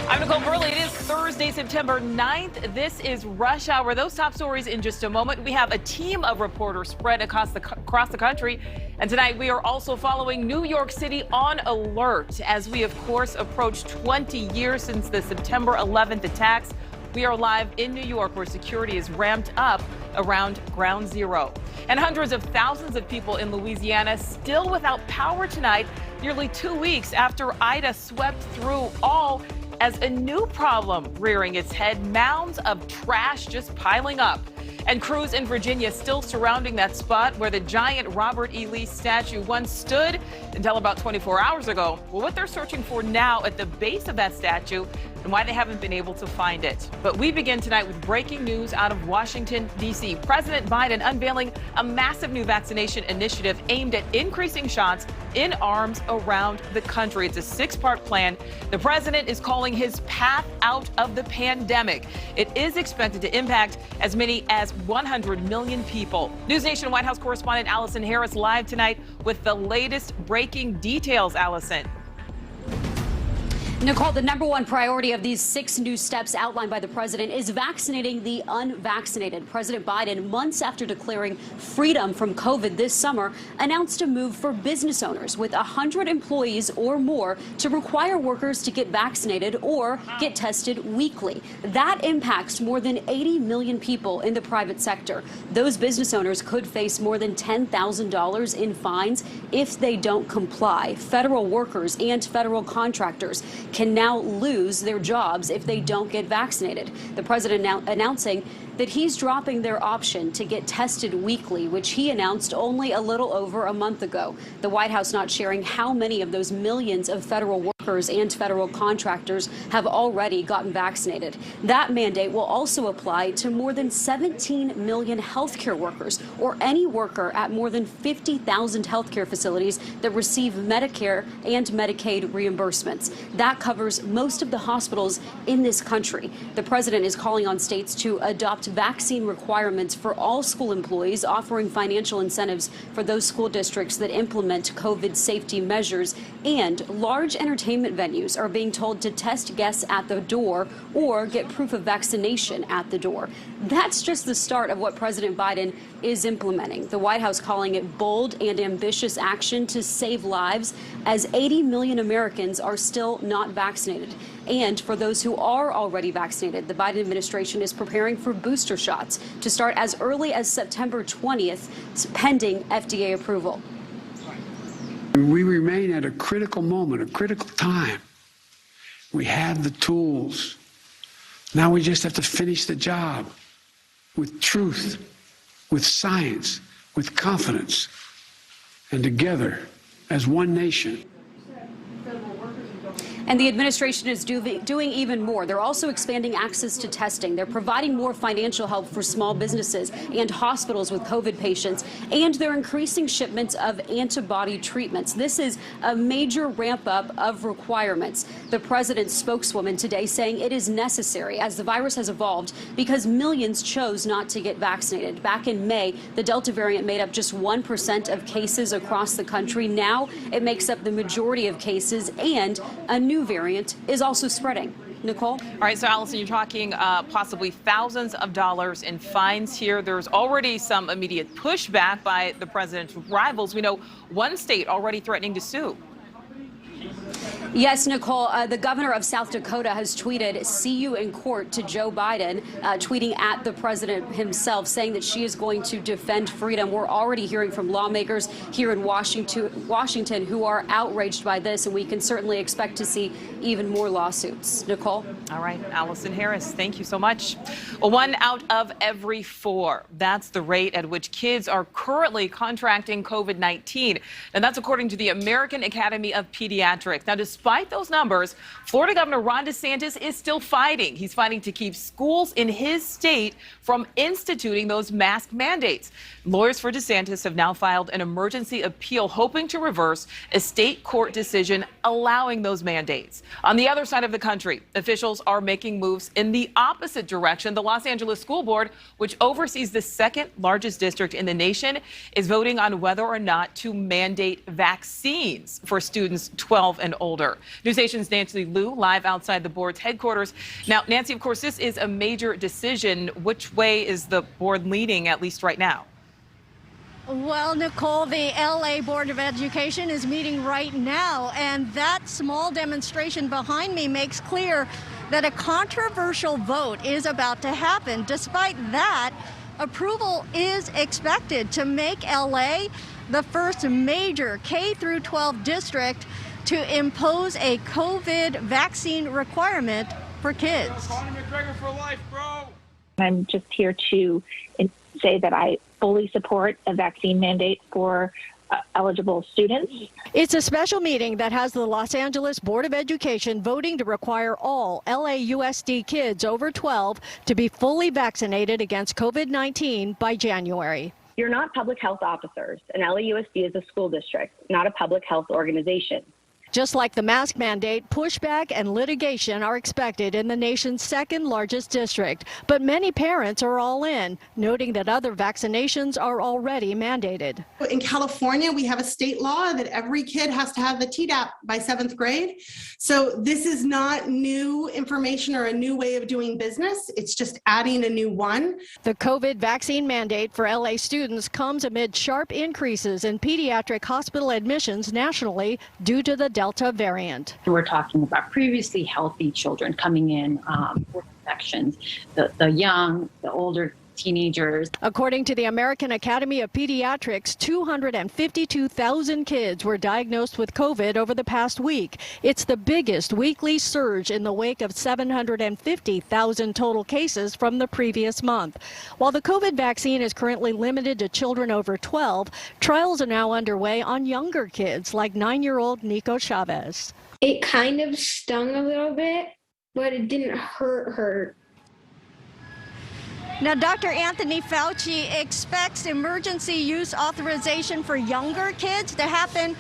I'm Nicole Burley. It is Thursday, September 9th. This is Rush Hour. Those top stories in just a moment. We have a team of reporters spread across the country. And tonight we are also following New York City on alert as we, of course, approach 20 years since the September 11th attacks. We are live in New York where security is ramped up around Ground Zero. And hundreds of thousands of people in Louisiana still without power tonight, nearly 2 weeks after Ida swept through, all as a new problem rearing its head, mounds of trash just piling up. And crews in Virginia still surrounding that spot where the giant Robert E. Lee statue once stood until about 24 hours ago. Well, what they're searching for now at the base of that statue and why they haven't been able to find it. But we begin tonight with breaking news out of Washington, D.C. President Biden unveiling a massive new vaccination initiative aimed at increasing shots in arms around the country. It's a six-part plan. The president is calling his path out of the pandemic. It is expected to impact as many as 100 million people. News Nation White House correspondent Allison Harris live tonight with the latest breaking details. Allison. Nicole, the number one priority of these 6 new steps outlined by the president is vaccinating the unvaccinated. President Biden, months after declaring freedom from COVID this summer, announced a move for business owners with 100 employees or more to require workers to get vaccinated or get tested weekly. That impacts more than 80 million people in the private sector. Those business owners could face more than $10,000 in fines if they don't comply. Federal workers and federal contractors can now lose their jobs if they don't get vaccinated. The president now announcing that he's dropping their option to get tested weekly, which he announced only a little over a month ago. The White House not sharing how many of those millions of federal workers and federal contractors have already gotten vaccinated. That mandate will also apply to more than 17 million healthcare workers or any worker at more than 50,000 healthcare facilities that receive Medicare and Medicaid reimbursements. That covers most of the hospitals in this country. The president is calling on states to adopt vaccine requirements for all school employees, offering financial incentives for those school districts that implement COVID safety measures. And large entertainment venues are being told to test guests at the door or get proof of vaccination at the door. That's just the start of what President Biden is implementing. The White House calling it bold and ambitious action to save lives, as 80 million Americans are still not vaccinated. And for those who are already vaccinated, the Biden administration is preparing for booster shots to start as early as September 20th, pending FDA approval. We remain at a critical moment, a critical time. We have the tools. Now we just have to finish the job with truth, with science, with confidence, and together as one nation. And the administration is doing even more. They're also expanding access to testing. They're providing more financial help for small businesses and hospitals with COVID patients, and they're increasing shipments of antibody treatments. This is a major ramp up of requirements. The president's spokeswoman today saying it is necessary as the virus has evolved because millions chose not to get vaccinated. Back in May, the Delta variant made up just 1% of cases across the country. Now it makes up the majority of cases, and a new variant is also spreading. Nicole? All right, so Allison, you're talking possibly thousands of dollars in fines here. There's already some immediate pushback by the president's rivals. We know one state already threatening to sue. Yes, Nicole, the governor of South Dakota has tweeted, "See you in court," to Joe Biden, tweeting at the president himself, saying that she is going to defend freedom. We're already hearing from lawmakers here in Washington who are outraged by this, and we can certainly expect to see even more lawsuits. Nicole? All right, Allison Harris, thank you so much. Well, 1 out of every 4. That's the rate at which kids are currently contracting COVID-19. And that's according to the American Academy of Pediatrics. Now, despite those numbers, Florida Governor Ron DeSantis is still fighting. He's fighting to keep schools in his state from instituting those mask mandates. Lawyers for DeSantis have now filed an emergency appeal hoping to reverse a state court decision allowing those mandates. On the other side of the country, officials are making moves in the opposite direction. The Los Angeles School Board, which oversees the second largest district in the nation, is voting on whether or not to mandate vaccines for students 12 and older. here. News Nation's Nancy Liu live outside the board's headquarters. Now, Nancy, of course, this is a major decision. Which way is the board leaning, at least right now? Well, Nicole, the LA Board of Education is meeting right now, and that small demonstration behind me makes clear that a controversial vote is about to happen. Despite that, approval is expected to make LA the first major K-12 district to impose a COVID vaccine requirement for kids. I'm just here to say that I fully support a vaccine mandate for eligible students. It's a special meeting that has the Los Angeles Board of Education voting to require all LAUSD kids over 12 to be fully vaccinated against COVID-19 by January. You're not public health officers, and LAUSD is a school district, not a public health organization. Just like the mask mandate, pushback and litigation are expected in the nation's second largest district. But many parents are all in, noting that other vaccinations are already mandated. In California, we have a state law that every kid has to have the Tdap by 7th grade. So this is not new information or a new way of doing business. It's just adding a new one. The COVID vaccine mandate for LA students comes amid sharp increases in pediatric hospital admissions nationally due to the Delta variant. We're talking about previously healthy children coming in with infections, the young, the older teenagers. According to the American Academy of Pediatrics, 252,000 kids were diagnosed with COVID over the past week. It's the biggest weekly surge in the wake of 750,000 total cases from the previous month. While the COVID vaccine is currently limited to children over 12, trials are now underway on younger kids like 9-year-old Nico Chavez. It kind of stung a little bit, but it didn't hurt. Now, Dr. Anthony Fauci expects emergency use authorization for younger kids to happen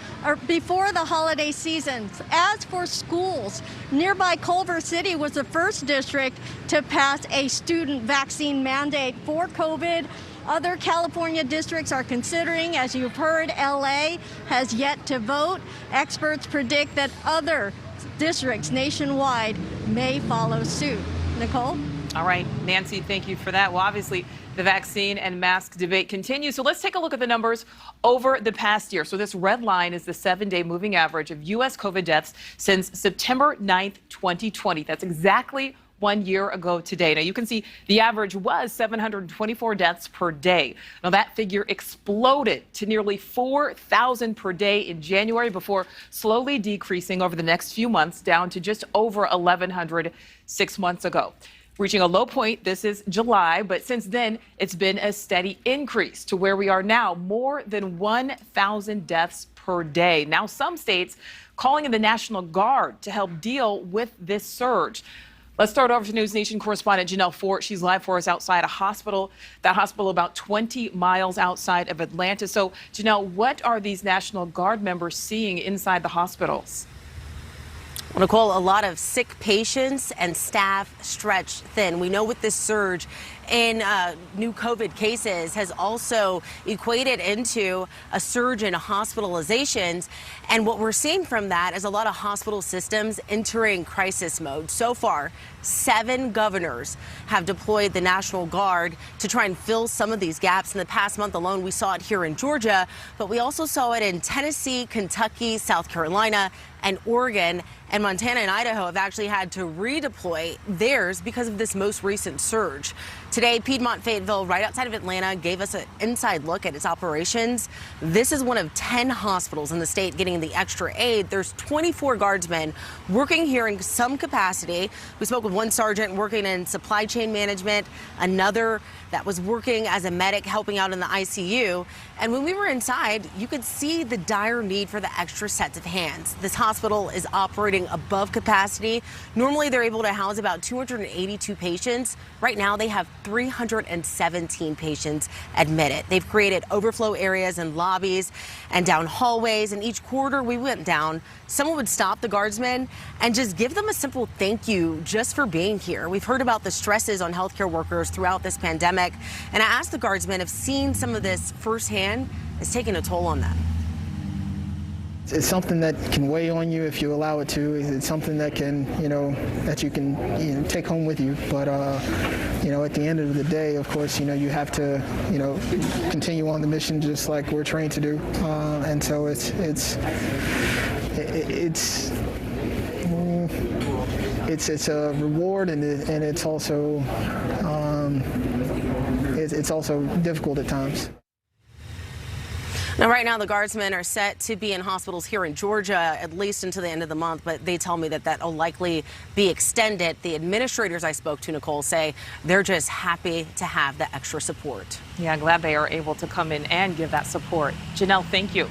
before the holiday season. As for schools, nearby Culver City was the first district to pass a student vaccine mandate for COVID. Other California districts are considering. As you've heard, LA has yet to vote. Experts predict that other districts nationwide may follow suit. Nicole? All right, Nancy, thank you for that. Well, obviously, the vaccine and mask debate continues. So let's take a look at the numbers over the past year. So this red line is the 7-day moving average of U.S. COVID deaths since September 9th, 2020. That's exactly 1 year ago today. Now, you can see the average was 724 deaths per day. Now, that figure exploded to nearly 4,000 per day in January before slowly decreasing over the next few months down to just over 1,100 6 months ago. Reaching a low point, this is July, but since then, it's been a steady increase to where we are now, more than 1,000 deaths per day. Now, some states calling in the National Guard to help deal with this surge. Let's start over to News Nation correspondent Janelle Fort. She's live for us outside a hospital, that hospital about 20 miles outside of Atlanta. So, Janelle, what are these National Guard members seeing inside the hospitals? Well, Nicole, a lot of sick patients and staff stretched thin. We know with this surge in new COVID cases has also equated into a surge in hospitalizations. And what we're seeing from that is a lot of hospital systems entering crisis mode. So far, 7 governors have deployed the National Guard to try and fill some of these gaps. In the past month alone, we saw it here in Georgia, but we also saw it in Tennessee, Kentucky, South Carolina, and Oregon. And Montana and Idaho have actually had to redeploy theirs because of this most recent surge. Today, Piedmont Fayetteville, right outside of Atlanta, gave us an inside look at its operations. This is one of 10 hospitals in the state getting the extra aid. There's 24 guardsmen working here in some capacity. We spoke with one sergeant working in supply chain management, another that was working as a medic helping out in the ICU. And when we were inside, you could see the dire need for the extra sets of hands. This hospital is operating above capacity. Normally, they're able to house about 282 patients. Right now, they have 317 patients admitted. They've created overflow areas and lobbies and down hallways. And each quarter we went down, someone would stop the guardsmen and just give them a simple thank you just for being here. We've heard about the stresses on healthcare workers throughout this pandemic. And I asked the guardsmen if seeing some of this firsthand is taking a toll on them. It's something that can weigh on you if you allow it to. It's something that can, that you can take home with you. But, at the end of the day, of course, you have to, continue on the mission just like we're trained to do. And so it's a reward, and it's also it's also difficult at times. Now, right now, the Guardsmen are set to be in hospitals here in Georgia at least until the end of the month, but they tell me that will likely be extended. The administrators I spoke to, Nicole, say they're just happy to have the extra support. Yeah, glad they are able to come in and give that support. Janelle, thank you.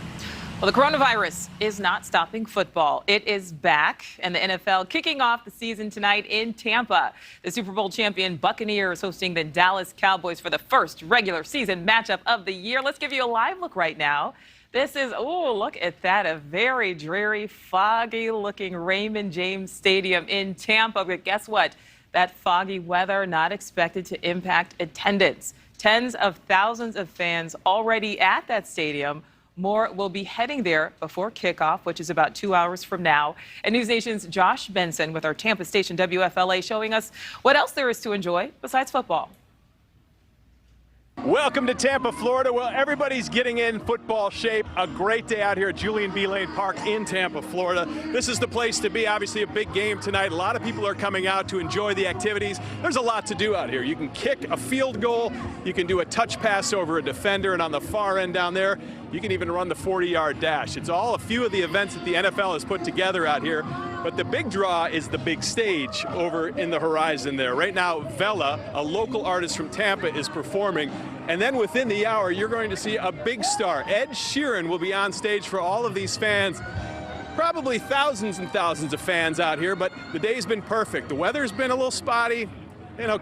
Well, the coronavirus is not stopping football. It is back, and the NFL kicking off the season tonight in Tampa. The Super Bowl champion Buccaneers hosting the Dallas Cowboys for the first regular season matchup of the year. Let's give you a live look right now. This is, look at that, a very dreary, foggy-looking Raymond James Stadium in Tampa. But guess what? That foggy weather not expected to impact attendance. Tens of thousands of fans already at that stadium. More will be heading there before kickoff, which is about 2 hours from now. And News Nation's Josh Benson with our Tampa station WFLA showing us what else there is to enjoy besides football. Welcome to Tampa, Florida. Well, everybody's getting in football shape. A great day out here at Julian B. Lane Park in Tampa, Florida. This is the place to be. Obviously, a big game tonight. A lot of people are coming out to enjoy the activities. There's a lot to do out here. You can kick a field goal. You can do a touch pass over a defender. And on the far end down there, you can even run the 40-yard dash. It's all a few of the events that the NFL has put together out here. But the big draw is the big stage over in the horizon there. Right now, Vela, a local artist from Tampa, is performing. And then within the hour, you're going to see a big star. Ed Sheeran will be on stage for all of these fans. Probably thousands and thousands of fans out here, but the day's been perfect. The weather's been a little spotty.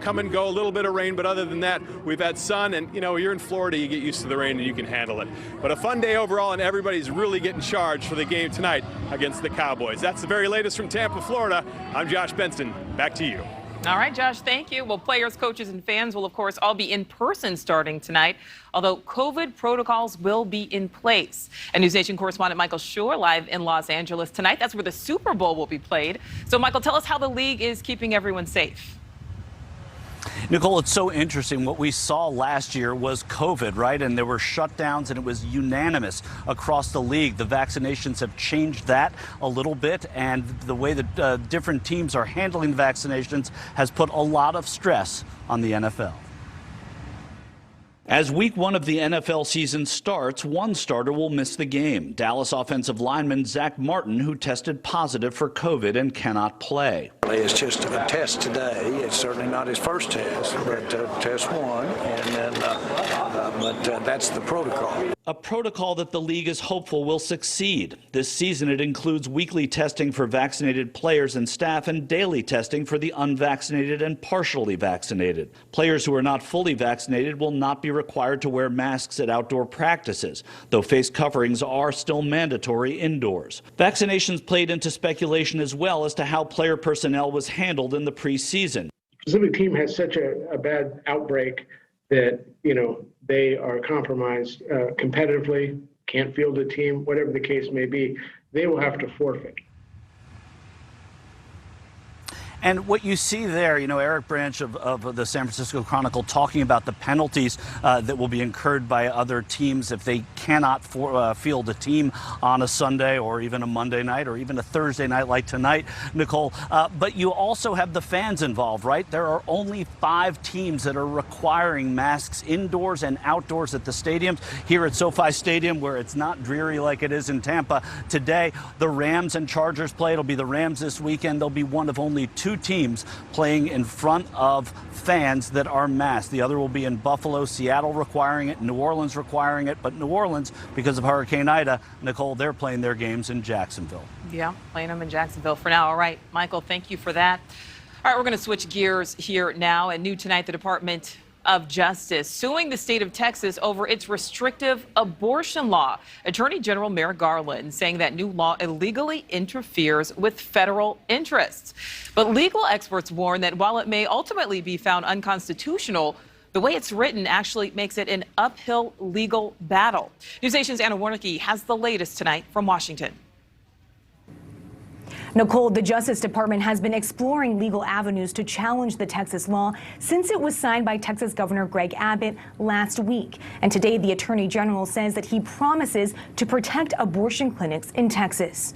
Come and go, a little bit of rain, but other than that, we've had sun, and, you're in Florida, you get used to the rain and you can handle it. But a fun day overall, and everybody's really getting charged for the game tonight against the Cowboys. That's the very latest from Tampa, Florida. I'm Josh Benson. Back to you. All right, Josh, thank you. Well, players, coaches, and fans will, of course, all be in person starting tonight, although COVID protocols will be in place. And News Nation correspondent Michael Schur live in Los Angeles tonight. That's where the Super Bowl will be played. So, Michael, tell us how the league is keeping everyone safe. Nicole, it's so interesting. What we saw last year was COVID, right? And there were shutdowns, and it was unanimous across the league. The vaccinations have changed that a little bit, and the way that different teams are handling the vaccinations has put a lot of stress on the NFL. As week one of the NFL season starts, one starter will miss the game. Dallas offensive lineman Zach Martin, who tested positive for COVID and cannot play. It's just a test today. It's certainly not his first test, but test one, and then, but that's the protocol. A protocol that the league is hopeful will succeed. This season, it includes weekly testing for vaccinated players and staff and daily testing for the unvaccinated and partially vaccinated. Players who are not fully vaccinated will not be required to wear masks at outdoor practices, though face coverings are still mandatory indoors. Vaccinations played into speculation as well as to how player personnel was handled in the preseason. The specific team has such a bad outbreak that, they are compromised competitively, can't field a team, whatever the case may be, they will have to forfeit. And what you see there, Eric Branch of the San Francisco Chronicle talking about the penalties that will be incurred by other teams if they cannot field a team on a Sunday or even a Monday night or even a Thursday night like tonight, Nicole. But you also have the fans involved, right? There are only 5 teams that are requiring masks indoors and outdoors at the stadiums. Here at SoFi Stadium, where it's not dreary like it is in Tampa today, the Rams and Chargers play. It'll be the Rams this weekend. They'll be one of only 2 teams playing in front of fans that are masked. The other will be in Buffalo, Seattle requiring it, New Orleans requiring it. But New Orleans, because of Hurricane Ida, Nicole, they're playing their games in Jacksonville. Yeah, playing them in Jacksonville for now. All right, Michael, thank you for that. All right, we're going to switch gears here now. And new tonight, the Department of Justice suing the state of Texas over its restrictive abortion law. Attorney General Merrick Garland saying that new law illegally interferes with federal interests. But legal experts warn that while it may ultimately be found unconstitutional, The way it's written actually makes it an uphill legal battle. NewsNation's Anna Warnicki has the latest tonight from Washington. Nicole, the Justice Department has been exploring legal avenues to challenge the Texas law since it was signed by Texas Governor Greg Abbott last week. And today, the Attorney General says that he promises to protect abortion clinics in Texas.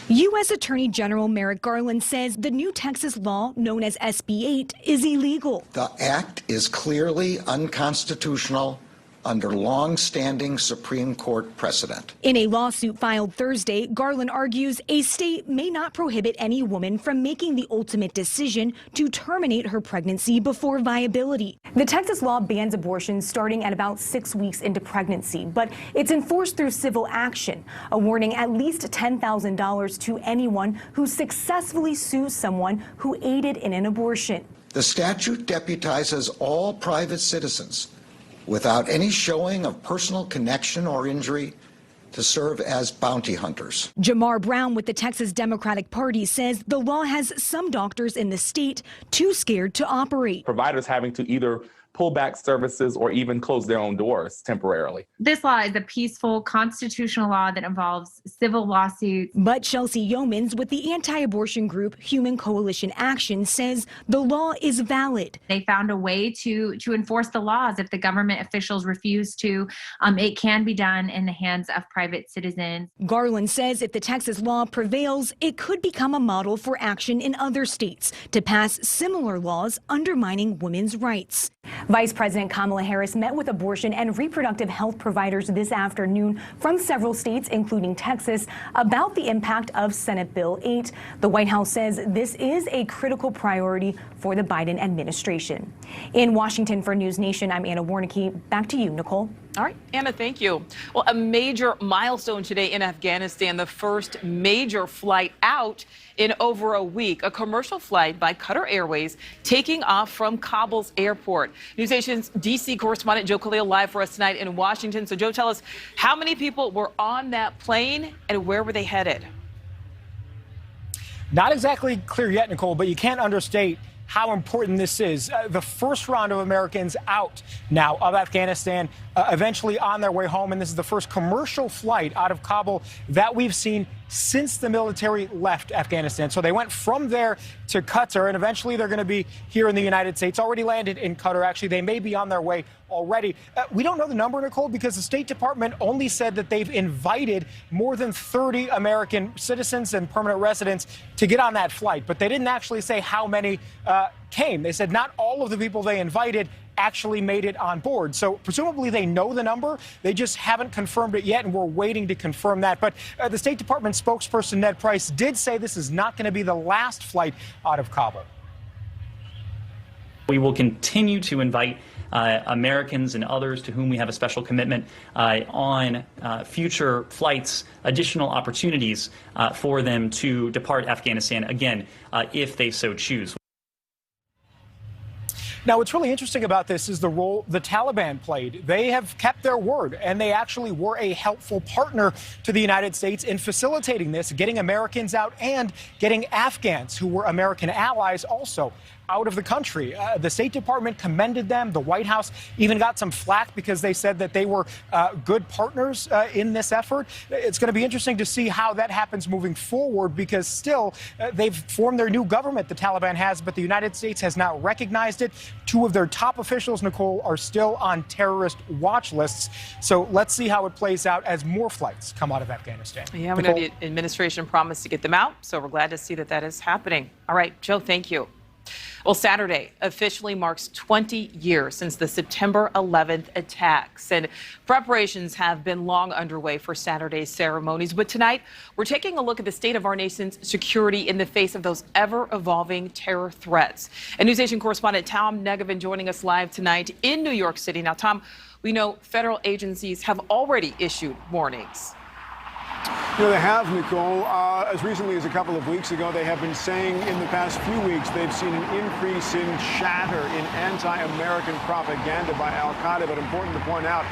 U.S. Attorney General Merrick Garland says the new Texas law, known as SB 8, is illegal. The act is clearly unconstitutional under long-standing Supreme Court precedent. In a lawsuit filed Thursday, Garland argues a state may not prohibit any woman from making the ultimate decision to terminate her pregnancy before viability. The Texas law bans abortions starting at about 6 weeks into pregnancy, but it's enforced through civil action, awarding at least $10,000 to anyone who successfully sues someone who aided in an abortion. The statute deputizes all private citizens without any showing of personal connection or injury to serve as bounty hunters. Jamar Brown with the Texas Democratic Party says the law has some doctors in the state too scared to operate. Providers having to either pull back services or even close their own doors temporarily. This law is a peaceful constitutional law that involves civil lawsuits. But Chelsea Yeomans with the anti-abortion group Human Coalition Action says the law is valid. They found a way to enforce the laws. If the government officials refuse to, it can be done in the hands of private citizens. Garland says if the Texas law prevails, it could become a model for action in other states to pass similar laws undermining women's rights. Vice President Kamala Harris met with abortion and reproductive health providers this afternoon from several states, including Texas, about the impact of Senate Bill 8. The White House says this is a critical priority for the Biden administration. In Washington for News Nation, I'm Anna Warnicki. Back to you, Nicole. All right, Anna, thank you. Well, a major milestone today in Afghanistan, the first major flight out in over a week, a commercial flight by Qatar Airways taking off from Kabul's airport. NewsNation's D.C. correspondent Joe Khalil live for us tonight in Washington. So, Joe, tell us how many people were on that plane and where were they headed? Not exactly clear yet, Nicole, but you can't understate how important this is. The first round of Americans out now of Afghanistan, eventually on their way home. And this is the first commercial flight out of Kabul that we've seen since the military left Afghanistan. So they went from there to Qatar, and eventually they're going to be here in the United States. Already landed in Qatar. Actually, they may be on their way already. We don't know the number, Nicole, because the State Department only said that they've invited more than 30 American citizens and permanent residents to get on that flight. But they didn't actually say how many came. They said not all of the people they invited actually made it on board. So presumably they know the number. They just haven't confirmed it yet, and we're waiting to confirm that. But the State Department spokesperson Ned Price did say this is not going to be the last flight out of Kabul. We will continue to invite Americans and others to whom we have a special commitment on future flights, additional opportunities for them to depart Afghanistan, again, if they so choose. Now, what's really interesting about this is the role the Taliban played. They have kept their word, and they actually were a helpful partner to the United States in facilitating this, getting Americans out and getting Afghans who were American allies also out of the country. The State Department commended them. The White House even got some flack because they said that they were good partners in this effort. It's going to be interesting to see how that happens moving forward, because still they've formed their new government, the Taliban has, but the United States has not recognized it. Two of their top officials, Nicole, are still on terrorist watch lists. So let's see how it plays out as more flights come out of Afghanistan. Yeah, we know the administration promised to get them out, so we're glad to see that that is happening. All right, Joe, thank you. Well, Saturday officially marks 20 years since the September 11th attacks, and preparations have been long underway for Saturday's ceremonies. But tonight, we're taking a look at the state of our nation's security in the face of those ever-evolving terror threats. And NewsNation correspondent Tom Negovin joining us live tonight in New York City. Now, Tom, we know federal agencies have already issued warnings. You know, they have, Nicole. As recently as a couple of weeks ago, they have been saying in the past few weeks they've seen an increase in chatter in anti-American propaganda by al-Qaeda. But important to point out,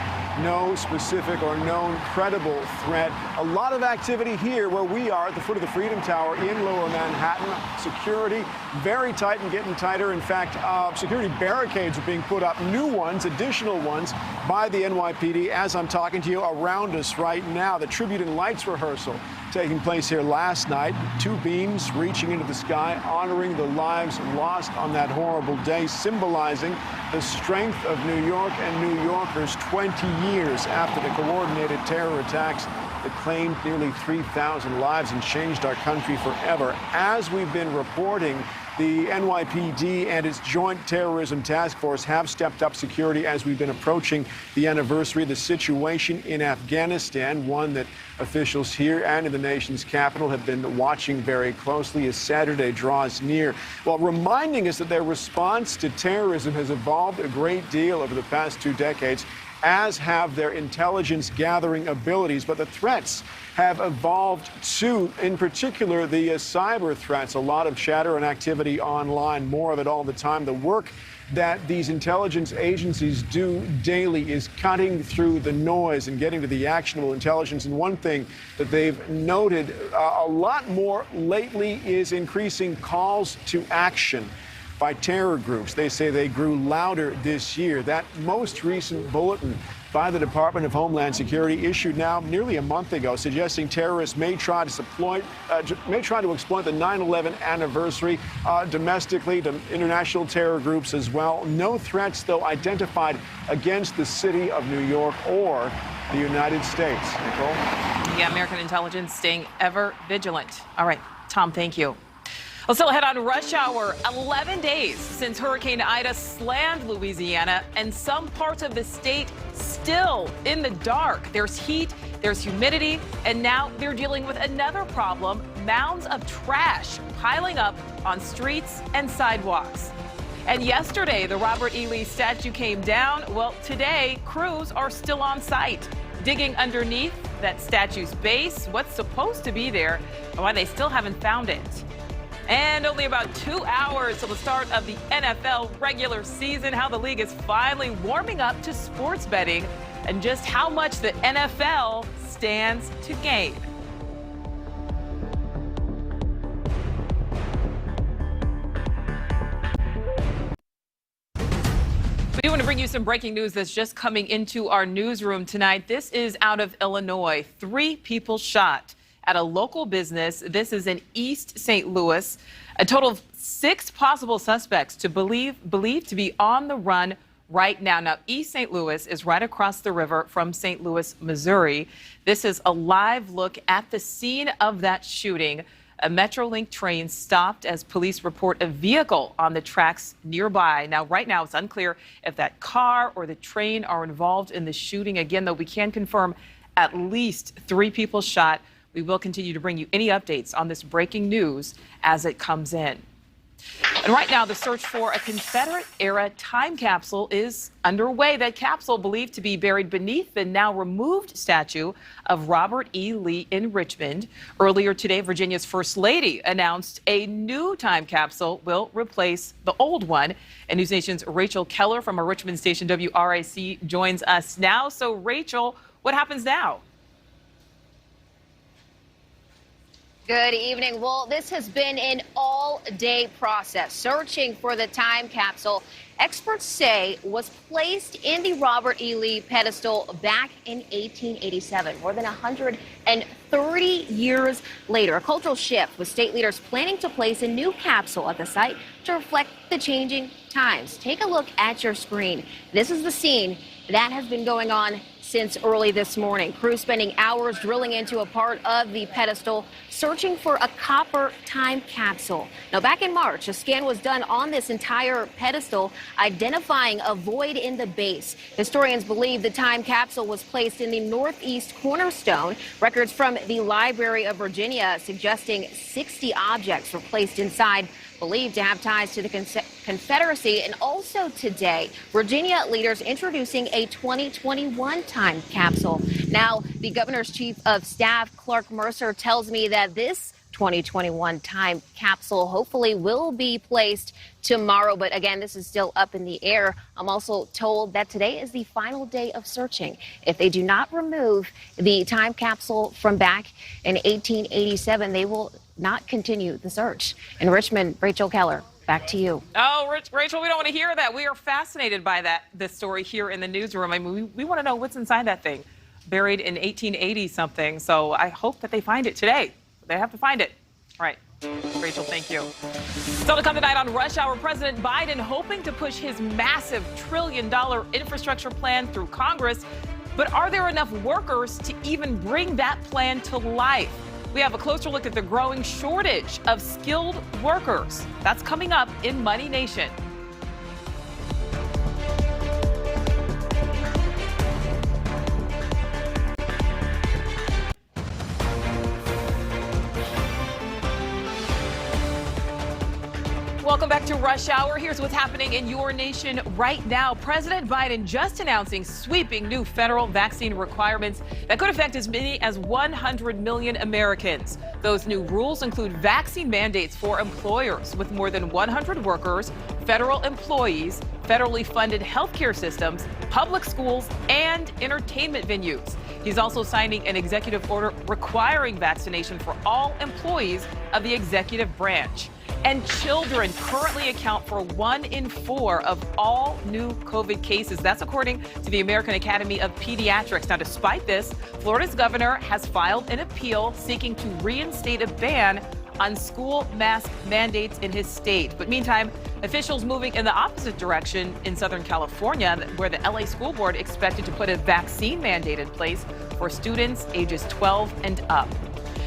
no specific or known credible threat. A lot of activity here where we are at the foot of the Freedom Tower in Lower Manhattan. Security very tight and getting tighter. In fact, security barricades are being put up, new ones, additional ones by the NYPD as I'm talking to you around us right now. The Tribute and Lights rehearsal taking place here last night. Two beams reaching into the sky, honoring the lives lost on that horrible day, symbolizing the strength of New York and New Yorkers 20 years after the coordinated terror attacks that claimed nearly 3,000 lives and changed our country forever. As we've been reporting, the NYPD and its Joint Terrorism Task Force have stepped up security as we've been approaching the anniversary of the situation in Afghanistan, one that officials here and in the nation's capital have been watching very closely as Saturday draws near, while reminding us that their response to terrorism has evolved a great deal over the past 2 decades, as have their intelligence gathering abilities. But the threats have evolved too, in particular the cyber threats. A lot of chatter and activity online, more of it all the time. The work that these intelligence agencies do daily is cutting through the noise and getting to the actionable intelligence. And one thing that they've noted a lot more lately is increasing calls to action by terror groups. They say they grew louder this year. That most recent bulletin by the Department of Homeland Security, issued now nearly a month ago, suggesting terrorists may try to exploit the 9/11 anniversary domestically, to international terror groups as well. No threats, though, identified against the city of New York or the United States. Nicole? Yeah, American intelligence staying ever vigilant. All right, Tom, thank you. Well, still ahead on rush hour, 11 days since Hurricane Ida slammed Louisiana, and some parts of the state still in the dark. There's heat, there's humidity, and now they're dealing with another problem, mounds of trash piling up on streets and sidewalks. And yesterday, the Robert E. Lee statue came down. Well, today, crews are still on site, digging underneath that statue's base, what's supposed to be there, and why they still haven't found it. And only about 2 hours till the start of the NFL regular season, how the league is finally warming up to sports betting and just how much the NFL stands to gain. We do want to bring you some breaking news that's just coming into our newsroom tonight. This is out of Illinois. 3 people shot at a local business. This is in East St. Louis. A total of 6 possible suspects believed to be on the run right now. Now, East St. Louis is right across the river from St. Louis, Missouri. This is a live look at the scene of that shooting. A Metrolink train stopped as police report a vehicle on the tracks nearby. Now, right now, it's unclear if that car or the train are involved in the shooting. Again, though, we can confirm at least 3 people shot. We will continue to bring you any updates on this breaking news as it comes in. And right now, the search for a Confederate-era time capsule is underway. That capsule believed to be buried beneath the now removed statue of Robert E. Lee in Richmond. Earlier today, Virginia's First Lady announced a new time capsule will replace the old one. And News Nation's Rachel Keller from our Richmond station WRIC joins us now. So, Rachel, what happens now? Good evening. Well, this has been an all-day process, searching for the time capsule experts say was placed in the Robert E. Lee pedestal back in 1887, more than 130 years later. A cultural shift with state leaders planning to place a new capsule at the site to reflect the changing times. Take a look at your screen. This is the scene that has been going on since early this morning. Crews spending hours drilling into a part of the pedestal, searching for a copper time capsule. Now, back in March, a scan was done on this entire pedestal, identifying a void in the base. Historians believe the time capsule was placed in the northeast cornerstone. Records from the Library of Virginia suggesting 60 objects were placed inside, believed to have ties to the Confederacy. And also today, Virginia leaders introducing a 2021 time capsule. Now, the governor's chief of staff, Clark Mercer, tells me that this 2021 time capsule hopefully will be placed tomorrow. But again, this is still up in the air. I'm also told that today is the final day of searching. If they do not remove the time capsule from back in 1887, they will not continue the search. In Richmond, Rachel Keller, back to you. Oh, Rachel, we don't want to hear that. We are fascinated by this story here in the newsroom. I mean, we want to know what's inside that thing, buried in 1880 something. So I hope that they find it today. They have to find it. All right. Rachel, thank you. So to come tonight on Rush Hour, President Biden hoping to push his massive $1 trillion infrastructure plan through Congress. But are there enough workers to even bring that plan to life? We have a closer look at the growing shortage of skilled workers. That's coming up in Money Nation. Welcome back to Rush Hour. Here's what's happening in your nation right now. President Biden just announcing sweeping new federal vaccine requirements that could affect as many as 100 million Americans. Those new rules include vaccine mandates for employers with more than 100 workers, federal employees, federally funded healthcare systems, public schools, and entertainment venues. He's also signing an executive order requiring vaccination for all employees of the executive branch. And children currently account for 1 in 4 of all new COVID cases. That's according to the American Academy of Pediatrics. Now, despite this, Florida's governor has filed an appeal seeking to reinstate a ban on school mask mandates in his state. But meantime, officials moving in the opposite direction in Southern California, where the LA School Board expected to put a vaccine mandate in place for students ages 12 and up.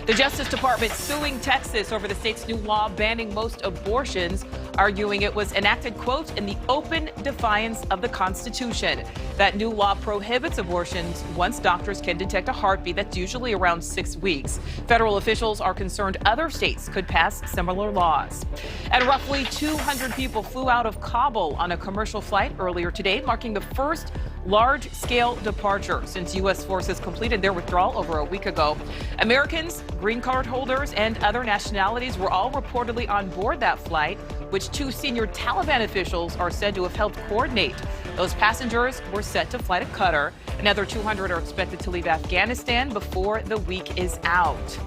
The Justice Department suing Texas over the state's new law banning most abortions, arguing it was enacted, quote, in the open defiance of the Constitution. That new law prohibits abortions once doctors can detect a heartbeat that's usually around 6 weeks. Federal officials are concerned other states could pass similar laws. And roughly 200 people flew out of Kabul on a commercial flight earlier today, marking the first large-scale departure since U.S. forces completed their withdrawal over a week ago. Americans, green card holders, and other nationalities were all reportedly on board that flight, which 2 senior Taliban officials are said to have helped coordinate. Those passengers were set to fly to Qatar. Another 200 are expected to leave Afghanistan before the week is out.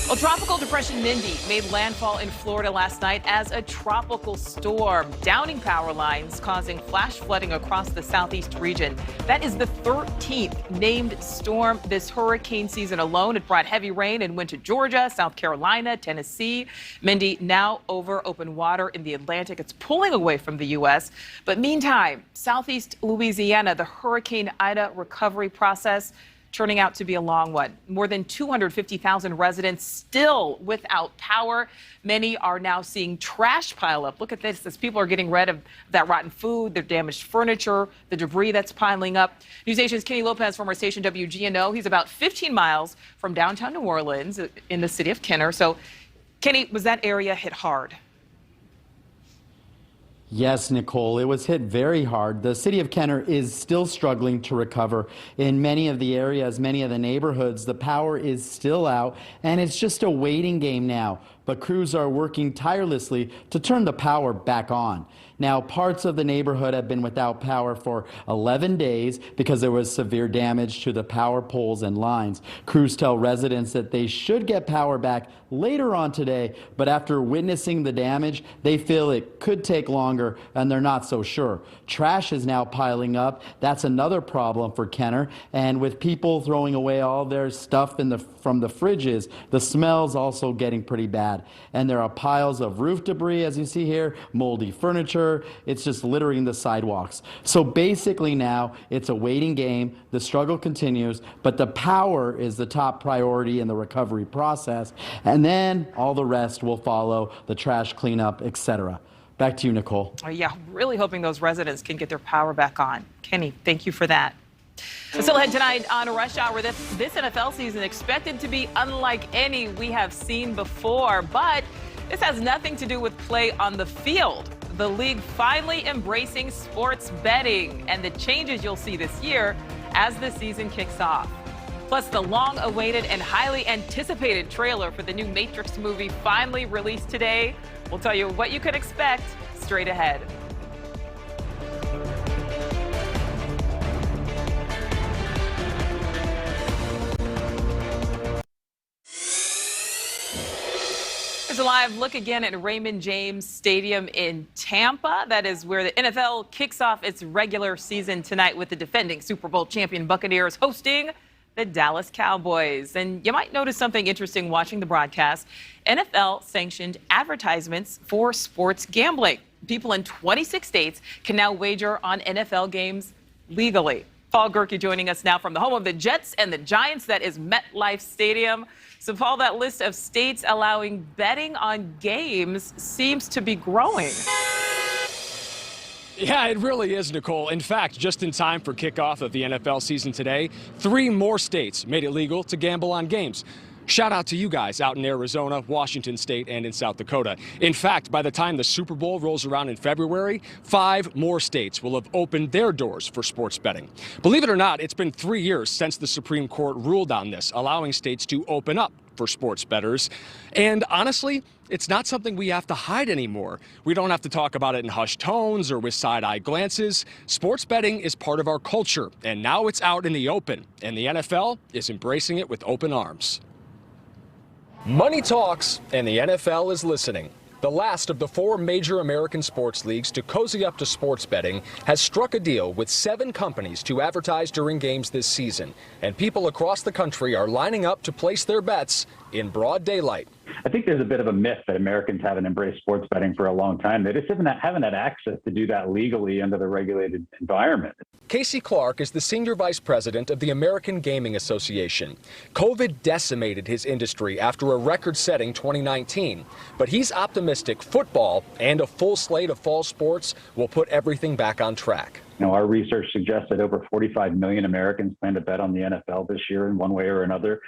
Well, Tropical Depression Mindy made landfall in Florida last night as a tropical storm, downing power lines, causing flash flooding across the southeast region. That is the 13th named storm this hurricane season alone. It brought heavy rain and went to Georgia, South Carolina, Tennessee. Mindy now over open water in the Atlantic. It's pulling away from the U.S. But meantime, southeast Louisiana, the Hurricane Ida recovery process turning out to be a long one. More than 250,000 residents still without power. Many are now seeing trash pile up. Look at this, as people are getting rid of that rotten food, their damaged furniture, the debris that's piling up. NewsNation's Kenny Lopez, former station WGNO. He's about 15 miles from downtown New Orleans in the city of Kenner. So, Kenny, was that area hit hard? Yes, Nicole, it was hit very hard. The city of Kenner is still struggling to recover. In many of the areas, many of the neighborhoods, the power is still out, and it's just a waiting game now. But crews are working tirelessly to turn the power back on. Now, parts of the neighborhood have been without power for 11 days because there was severe damage to the power poles and lines. Crews tell residents that they should get power back later on today, but after witnessing the damage, they feel it could take longer and they're not so sure. Trash is now piling up. That's another problem for Kenner. And with people throwing away all their stuff from the fridges, the smell's also getting pretty bad. And there are piles of roof debris, as you see here, moldy furniture. It's just littering the sidewalks. So basically now it's a waiting game. The struggle continues, but the power is the top priority in the recovery process. And then all the rest will follow, the trash cleanup, etc. Back to you, Nicole. Oh, yeah, really hoping those residents can get their power back on. Kenny, thank you for that. Still ahead tonight on Rush Hour, this NFL season expected to be unlike any we have seen before, but this has nothing to do with play on the field. The league finally embracing sports betting and the changes you'll see this year as the season kicks off. Plus, the long-awaited and highly anticipated trailer for the new Matrix movie finally released today. We'll tell you what you can expect straight ahead. Here's a live look again at Raymond James Stadium in Tampa. That is where the NFL kicks off its regular season tonight with the defending Super Bowl champion Buccaneers hosting the Dallas Cowboys. And you might notice something interesting watching the broadcast. NFL sanctioned advertisements for sports gambling. People in 26 states can now wager on NFL games legally. Paul Gerke joining us now from the home of the Jets and the Giants, that is MetLife Stadium. So, Paul, that list of states allowing betting on games seems to be growing. Yeah, it really is, Nicole. In fact, just in time for kickoff of the NFL season today, 3 more states made it legal to gamble on games. Shout out to you guys out in Arizona, Washington State, and in South Dakota. In fact, by the time the Super Bowl rolls around in February, 5 more states will have opened their doors for sports betting. Believe it or not, it's been 3 years since the Supreme Court ruled on this, allowing states to open up for sports bettors. And honestly, it's not something we have to hide anymore. We don't have to talk about it in hushed tones or with side-eye glances. Sports betting is part of our culture, and now it's out in the open, and the NFL is embracing it with open arms. Money talks, and the NFL is listening. The last of the 4 major American sports leagues to cozy up to sports betting has struck a deal with 7 companies to advertise during games this season, and people across the country are lining up to place their bets in broad daylight. I think there's a bit of a myth that Americans haven't embraced sports betting for a long time. They just haven't had access to do that legally under the regulated environment. Casey Clark is the senior vice president of the American Gaming Association. COVID decimated his industry after a record-setting 2019, but he's optimistic football and a full slate of fall sports will put everything back on track. You know, our research suggests that over 45 million Americans plan to bet on the NFL this year in one way or another.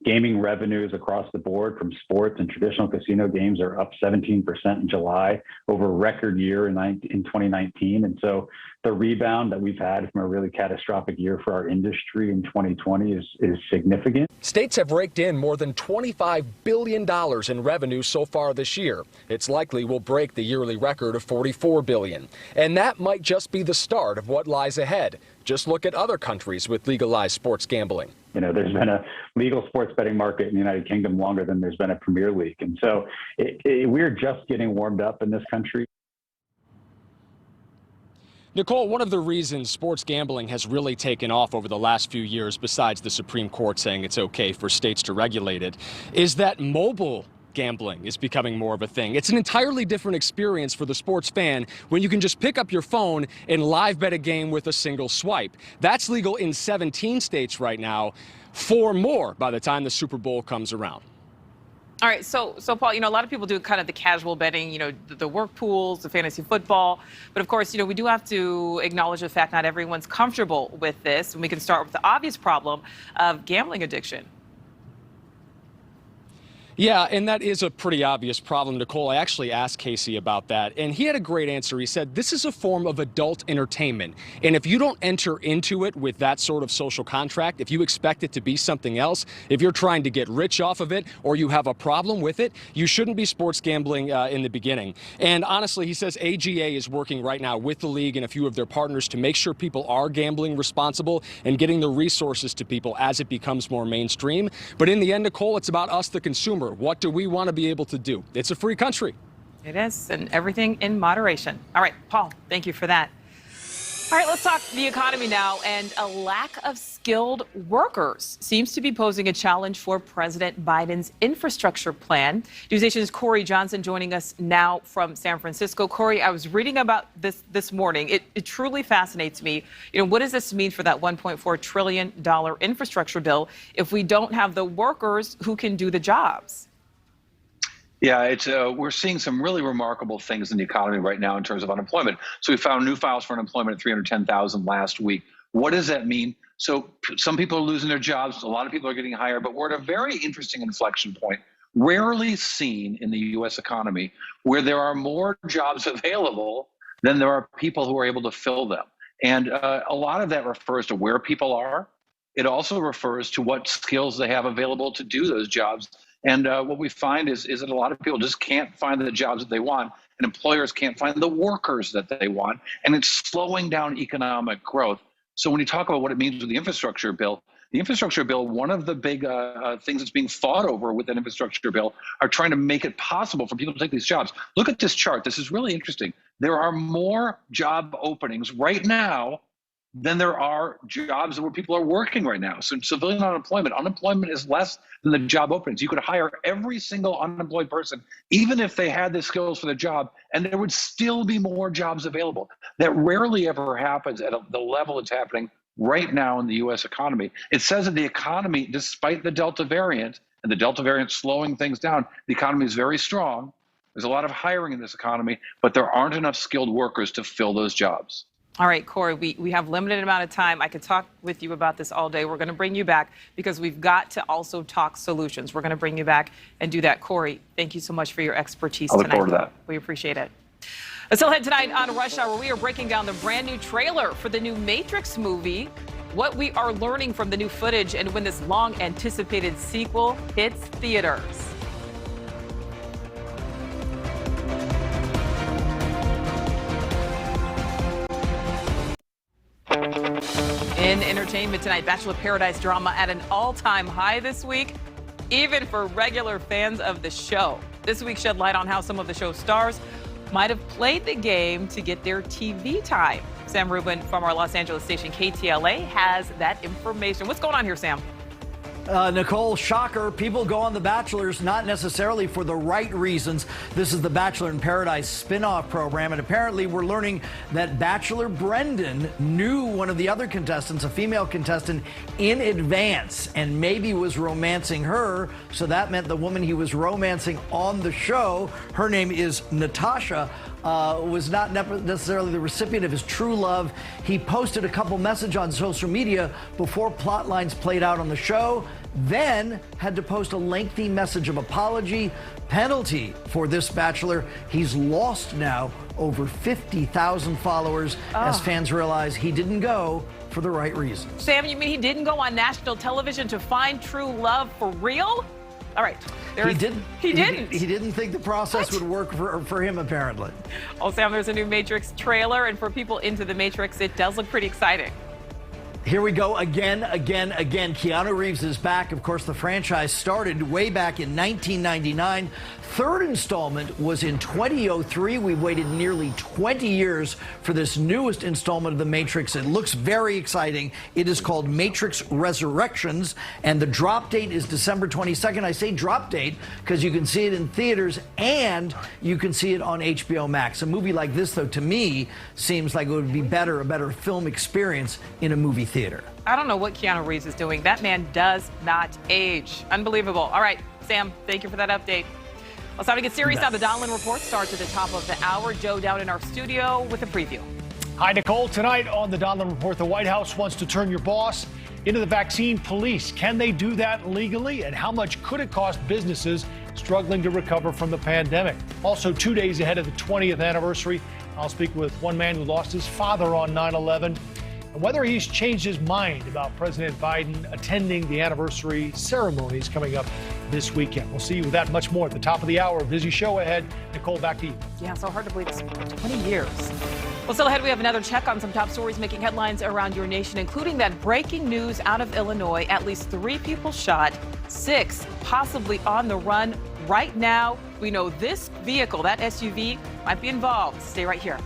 Gaming revenues across the board from sports and traditional casino games are up 17% in July over a record year in 2019. And so the rebound that we've had from a really catastrophic year for our industry in 2020 is significant. States have raked in more than $25 billion in revenue so far this year. It's likely we'll break the yearly record of $44 billion. And that might just be the start of what lies ahead. Just look at other countries with legalized sports gambling. You know, there's been a legal sports betting market in the United Kingdom longer than there's been a Premier League. And so we're just getting warmed up in this country. Nicole, one of the reasons sports gambling has really taken off over the last few years, besides the Supreme Court saying it's okay for states to regulate it, is that mobile gambling is becoming more of a thing. It's an entirely different experience for the sports fan when you can just pick up your phone and live bet a game with a single swipe. That's legal in 17 states right now, 4 more by the time the Super Bowl comes around. All right, so Paul, you know, a lot of people do kind of the casual betting, you know, the work pools, the fantasy football. But of course, you know, we do have to acknowledge the fact not everyone's comfortable with this. And we can start with the obvious problem of gambling addiction. Yeah, and that is a pretty obvious problem, Nicole. I actually asked Casey about that, and he had a great answer. He said, this is a form of adult entertainment, and if you don't enter into it with that sort of social contract, if you expect it to be something else, if you're trying to get rich off of it or you have a problem with it, you shouldn't be sports gambling in the beginning. And honestly, he says AGA is working right now with the league and a few of their partners to make sure people are gambling responsible and getting the resources to people as it becomes more mainstream. But in the end, Nicole, it's about us, the consumer. What do we want to be able to do? It's a free country. It is, and everything in moderation. All right, Paul, thank you for that. All right, let's talk the economy now. And a lack of skilled workers seems to be posing a challenge for President Biden's infrastructure plan. NewsNation's Corey Johnson joining us now from San Francisco. Corey, I was reading about this morning. It truly fascinates me. You know, what does this mean for that $1.4 trillion infrastructure bill if we don't have the workers who can do the jobs? Yeah, we're seeing some really remarkable things in the economy right now in terms of unemployment. So we found new files for unemployment at 310,000 last week. What does that mean? So some people are losing their jobs. A lot of people are getting hired, but we're at a very interesting inflection point, rarely seen in the U.S. economy, where there are more jobs available than there are people who are able to fill them. And a lot of that refers to where people are. It also refers to what skills they have available to do those jobs. And what we find is that a lot of people just can't find the jobs that they want, and employers can't find the workers that they want, and it's slowing down economic growth. So when you talk about what it means with the infrastructure bill, one of the big things that's being fought over with that infrastructure bill are trying to make it possible for people to take these jobs. Look at this chart. This is really interesting. There are more job openings right now than there are jobs where people are working right now. So civilian unemployment is less than the job openings. You could hire every single unemployed person, even if they had the skills for the job, and there would still be more jobs available. That rarely ever happens at the level it's happening right now in the U.S. economy. It says that the economy, despite the Delta variant, and the Delta variant slowing things down, the economy is very strong. There's a lot of hiring in this economy, but there aren't enough skilled workers to fill those jobs. All right, Corey, we have limited amount of time. I could talk with you about this all day. We're going to bring you back because we've got to also talk solutions. We're going to bring you back and do that. Corey, thank you so much for your expertise tonight. I look forward to that. We appreciate it. Still ahead tonight on Rush Hour, we are breaking down the brand new trailer for the new Matrix movie, what we are learning from the new footage, and when this long-anticipated sequel hits theaters. In entertainment tonight, Bachelor Paradise drama at an all-time high this week, even for regular fans of the show. This week shed light on how some of the show's stars might have played the game to get their TV time. Sam Rubin from our Los Angeles station KTLA has that information. What's going on here, Sam? Nicole, shocker. People go on The Bachelors not necessarily for the right reasons. This is the Bachelor in Paradise spin-off program, and apparently we're learning that Bachelor Brendan knew one of the other contestants, a female contestant, in advance and maybe was romancing her. So that meant the woman he was romancing on the show, her name is Natasha, was not necessarily the recipient of his true love. He posted a couple messages on social media before plot lines played out on the show, then had to post a lengthy message of apology. Penalty for this Bachelor, he's lost now over 50,000 followers as fans realize he didn't go for the right reasons. Sam, you mean he didn't go on national television to find true love for real? All right. He didn't. He didn't. He didn't think the process would work for him, apparently. Oh, Sam, there's a new Matrix trailer, and for people into the Matrix, it does look pretty exciting. Here we go again. Keanu Reeves is back. Of course, the franchise started way back in 1999. Third installment was in 2003. We've waited nearly 20 years for this newest installment of The Matrix. It looks very exciting. It is called Matrix Resurrections, and the drop date is December 22nd. I say drop date because you can see it in theaters and you can see it on HBO Max. A movie like this, though, to me, seems like it would be a better film experience in a movie theater. I don't know what Keanu Reeves is doing. That man does not age. Unbelievable. All right, Sam, thank you for that update. Well, it's time to get serious now. The Donlin Report starts at the top of the hour. Joe down in our studio with a preview. Hi, Nicole. Tonight on the Donlin Report, the White House wants to turn your boss into the vaccine police. Can they do that legally? And how much could it cost businesses struggling to recover from the pandemic? Also, 2 days ahead of the 20th anniversary, I'll speak with one man who lost his father on 9/11. And whether he's changed his mind about President Biden attending the anniversary ceremonies coming up this weekend. We'll see you with that much more at the top of the hour. Busy show ahead. Nicole, back to you. Yeah, so hard to believe it's 20 years. Well, still ahead, we have another check on some top stories making headlines around your nation, including that breaking news out of Illinois. At least 3 people shot, 6 possibly on the run right now. We know this vehicle, that SUV, might be involved. Stay right here.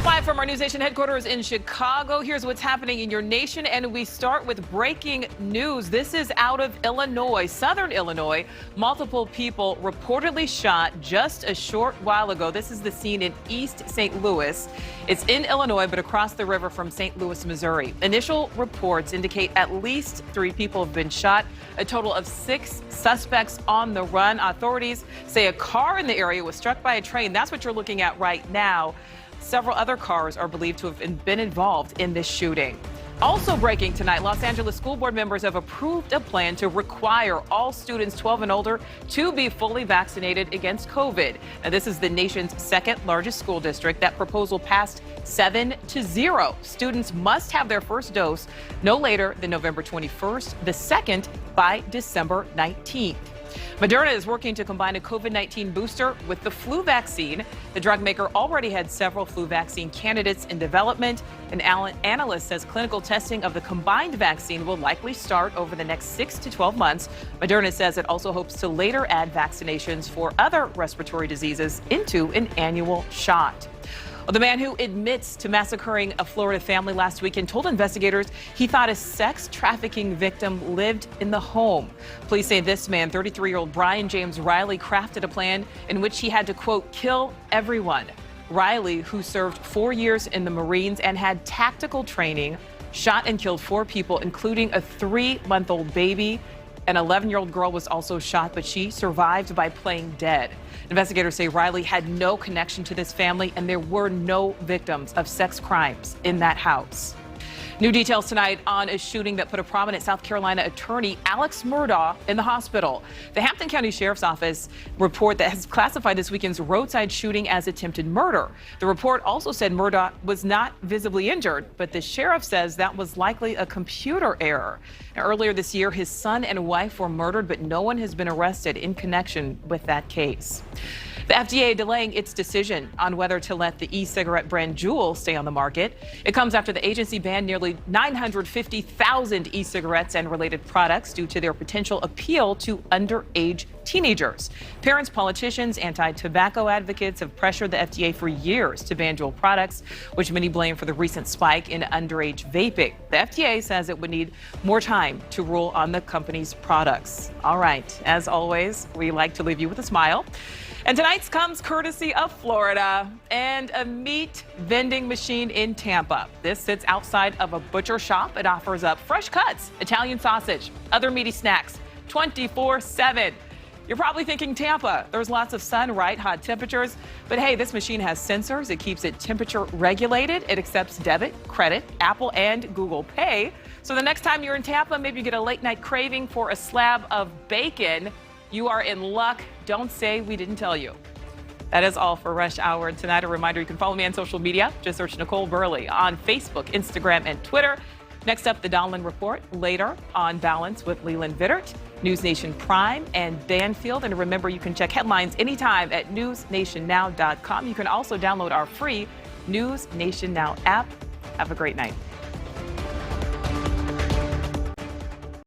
Live from our News Nation headquarters in Chicago, here's what's happening in your nation, and we start with breaking news. This is out of Illinois, southern Illinois. Multiple people reportedly shot just a short while ago. This is the scene in East St. Louis. It's in Illinois, but across the river from St. Louis, Missouri. Initial reports indicate at least 3 people have been shot, a total of 6 suspects on the run. Authorities say a car in the area was struck by a train. That's what you're looking at right now. Several other cars are believed to have been involved in this shooting. Also breaking tonight, Los Angeles school board members have approved a plan to require all students 12 and older to be fully vaccinated against COVID. Now, this is the nation's second largest school district. That proposal passed 7-0. Students must have their first dose no later than November 21st, the second by December 19th. Moderna is working to combine a COVID-19 booster with the flu vaccine. The drug maker already had several flu vaccine candidates in development. An analyst says clinical testing of the combined vaccine will likely start over the next 6 to 12 months. Moderna says it also hopes to later add vaccinations for other respiratory diseases into an annual shot. Well, the man who admits to massacring a Florida family last weekend told investigators he thought a sex trafficking victim lived in the home. Police say this man, 33-year-old Brian James Riley, crafted a plan in which he had to, quote, kill everyone. Riley, who served 4 years in the Marines and had tactical training, shot and killed 4 people, including a 3-month-old baby. An 11-year-old girl was also shot, but she survived by playing dead. Investigators say Riley had no connection to this family, and there were no victims of sex crimes in that house. New details tonight on a shooting that put a prominent South Carolina attorney, Alex Murdaugh, in the hospital. The Hampton County Sheriff's Office report that has classified this weekend's roadside shooting as attempted murder. The report also said Murdaugh was not visibly injured, but the sheriff says that was likely a computer error. Now, earlier this year, his son and wife were murdered, but no one has been arrested in connection with that case. The FDA delaying its decision on whether to let the e-cigarette brand Juul stay on the market. It comes after the agency banned nearly 950,000 e-cigarettes and related products due to their potential appeal to underage teenagers. Parents, politicians, anti-tobacco advocates have pressured the FDA for years to ban Juul products, which many blame for the recent spike in underage vaping. The FDA says it would need more time to rule on the company's products. All right, as always, we like to leave you with a smile. And tonight's comes courtesy of Florida and a meat vending machine in Tampa. This sits outside of a butcher shop. It offers up fresh cuts, Italian sausage, other meaty snacks, 24/7. You're probably thinking Tampa. There's lots of sun, right? Hot temperatures. But hey, this machine has sensors. It keeps it temperature regulated. It accepts debit, credit, Apple, and Google Pay. So the next time you're in Tampa, maybe you get a late night craving for a slab of bacon. You are in luck. Don't say we didn't tell you. That is all for Rush Hour tonight. A reminder, you can follow me on social media. Just search Nicole Burley on Facebook, Instagram, and Twitter. Next up, the Donlin Report. Later, On Balance with Leland Vittert, News Nation Prime, and Banfield. And remember, you can check headlines anytime at newsnationnow.com. You can also download our free News Nation Now app. Have a great night.